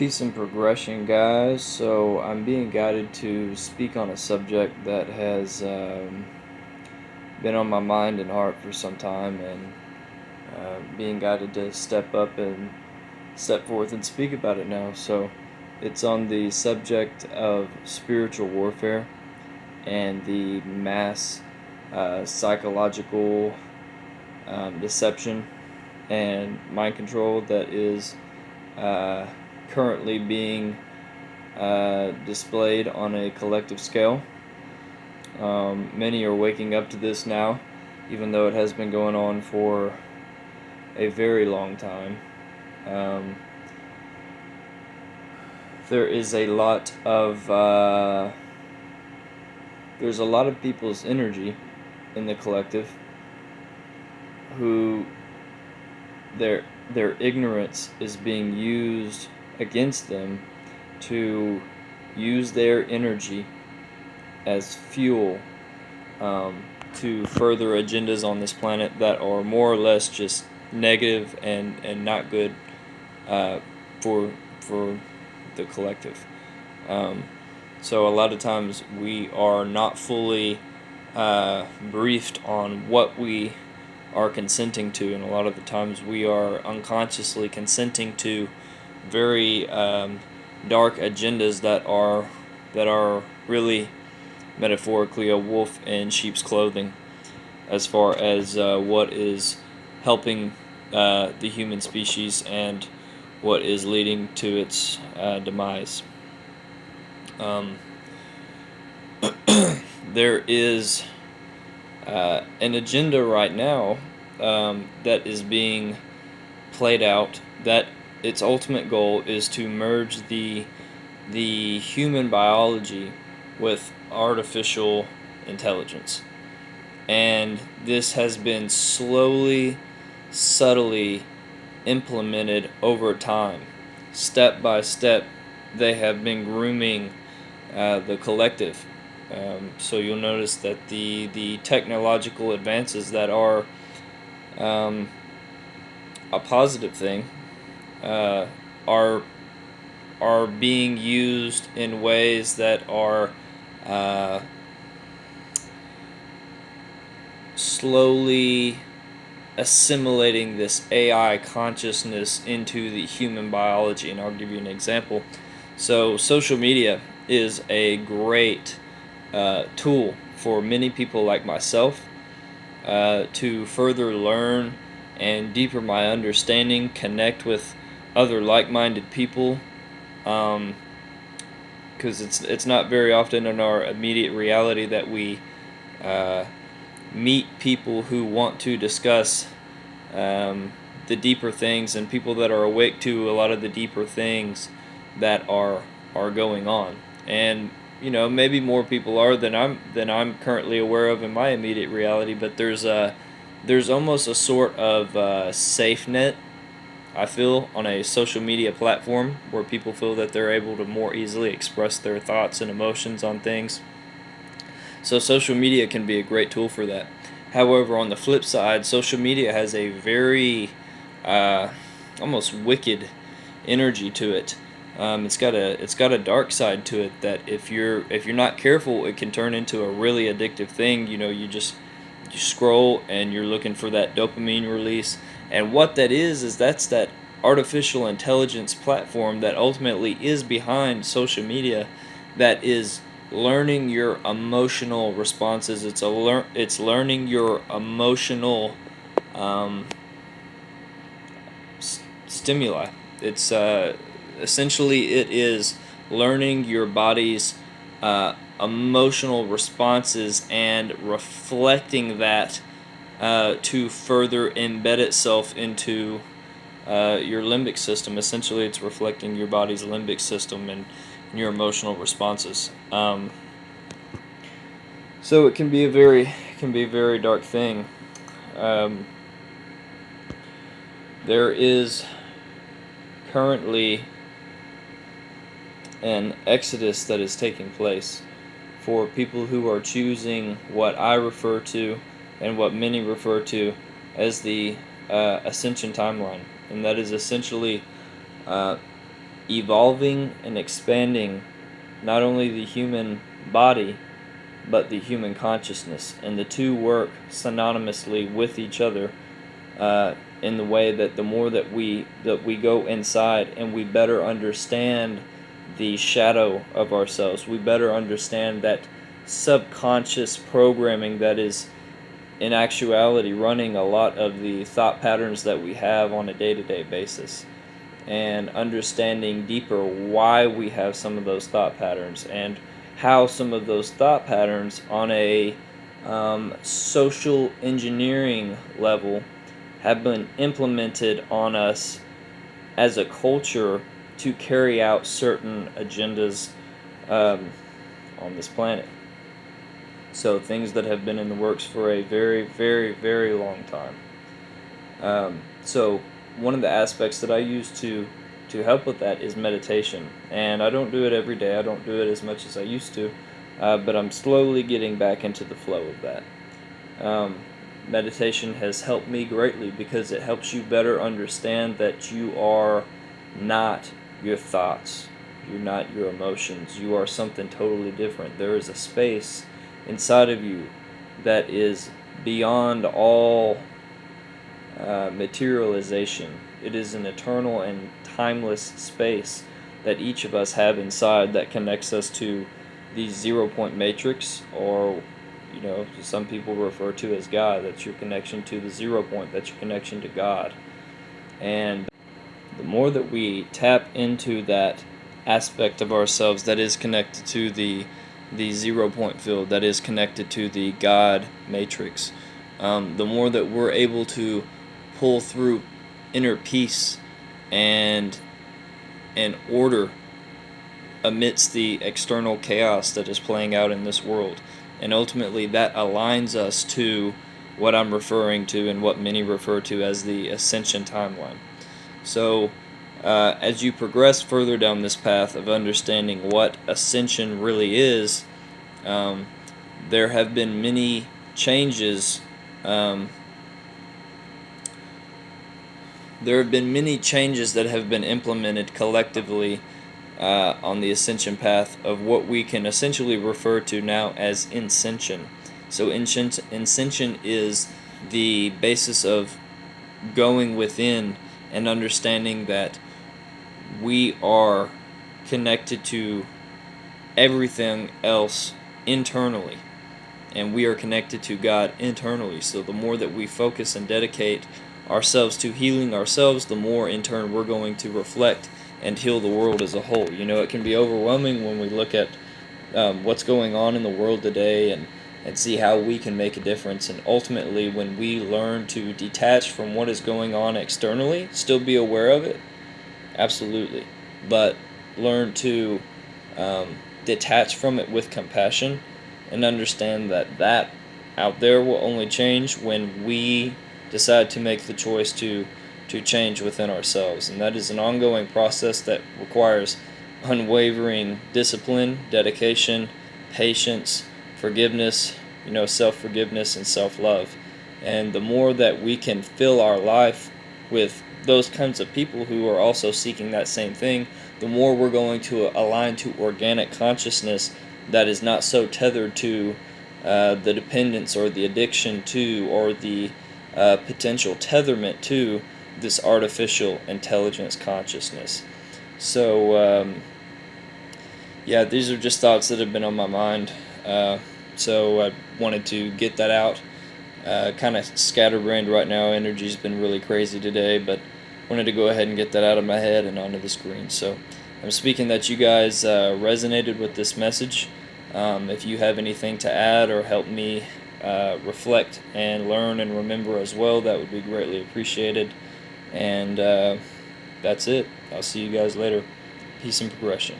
Peace and progression, guys. So, I'm being guided to speak on a subject that has been on my mind and heart for some time, and being guided to step up and step forth and speak about it now. So, it's on the subject of spiritual warfare and the mass psychological deception and mind control that is uh, currently being displayed on a collective scale. Many are waking up to this now, even though it has been going on for a very long time. Um, there is a lot of there's a lot of people's energy in the collective who their ignorance is being used against them to use their energy as fuel to further agendas on this planet that are more or less just negative and not good for the collective. Um, so a lot of times we are not fully briefed on what we are consenting to, and a lot of the times we are unconsciously consenting to very dark agendas that are really metaphorically a wolf in sheep's clothing, as far as what is helping the human species and what is leading to its demise. Um, there is an agenda right now that is being played out that its ultimate goal is to merge the human biology with artificial intelligence. And this has been slowly, subtly implemented over time. Step by step, they have been grooming the collective. So you'll notice that the technological advances that are um, a positive thing uh, are being used in ways that are uh, slowly assimilating this AI consciousness into the human biology. And I'll give you an example. So, social media is a great tool for many people like myself to further learn and deepen my understanding, connect with other like-minded people, because it's not very often in our immediate reality that we uh, meet people who want to discuss the deeper things, and people that are awake to a lot of the deeper things that are going on. And maybe more people are than I'm currently aware of in my immediate reality. But there's almost a sort of safe net, I feel, on a social media platform where people feel that they're able to more easily express their thoughts and emotions on things. So social media can be a great tool for that. However, on the flip side, social media has a very uh, almost wicked energy to it. It's got a dark side to it that if you're not careful, it can turn into a really addictive thing. You scroll and you're looking for that dopamine release, and what that is that's that artificial intelligence platform that ultimately is behind social media, that is learning your emotional responses. It's learning your emotional um, stimuli. It's essentially it is learning your body's emotional responses and reflecting that to further embed itself into your limbic system. Essentially, it's reflecting your body's limbic system and your emotional responses. So it can be a very dark thing. Um, there is currently an exodus that is taking place for people who are choosing what I refer to and what many refer to as the ascension timeline, and that is essentially uh, evolving and expanding not only the human body but the human consciousness, and the two work synonymously with each other, in the way that the more that we go inside and we better understand the shadow of ourselves, we better understand that subconscious programming that is in actuality running a lot of the thought patterns that we have on a day-to-day basis, and understanding deeper why we have some of those thought patterns and how some of those thought patterns on a social engineering level have been implemented on us as a culture to carry out certain agendas on this planet. So things that have been in the works for a very, very, very long time. So one of the aspects that I use to help with that is meditation, and I don't do it every day. I don't do it as much as I used to, but I'm slowly getting back into the flow of that. Meditation has helped me greatly because it helps you better understand that you are not your thoughts, you're not your emotions, you are something totally different. There is a space inside of you that is beyond all materialization. It is an eternal and timeless space that each of us have inside that connects us to the 0 point matrix, or some people refer to as God. That's your connection to the 0 point. That's your connection to God. And the more that we tap into that aspect of ourselves that is connected to the 0 point field, that is connected to the God matrix, the more that we're able to pull through inner peace and order amidst the external chaos that is playing out in this world. And ultimately that aligns us to what I'm referring to and what many refer to as the ascension timeline. So as you progress further down this path of understanding what ascension really is, there have been many changes. There have been many changes that have been implemented collectively on the ascension path of what we can essentially refer to now as inscension. So inscension is the basis of going within and understanding that we are connected to everything else internally, and we are connected to God internally. So the more that we focus and dedicate ourselves to healing ourselves, the more in turn we're going to reflect and heal the world as a whole. It can be overwhelming when we look at what's going on in the world today and see how we can make a difference. And ultimately, when we learn to detach from what is going on externally, still be aware of it, absolutely, but learn to detach from it with compassion and understand that out there will only change when we decide to make the choice to change within ourselves. And that is an ongoing process that requires unwavering discipline, dedication, patience, forgiveness, self-forgiveness and self-love. And the more that we can fill our life with those kinds of people who are also seeking that same thing, the more we're going to align to organic consciousness that is not so tethered to the dependence or the addiction to, or the potential tetherment to this artificial intelligence consciousness. So these are just thoughts that have been on my mind. So I wanted to get that out. Kind of scatterbrained right now. Energy's been really crazy today, but wanted to go ahead and get that out of my head and onto the screen. So I'm speaking that you guys resonated with this message. If you have anything to add or help me reflect and learn and remember as well, that would be greatly appreciated. And that's it. I'll see you guys later. Peace and progression.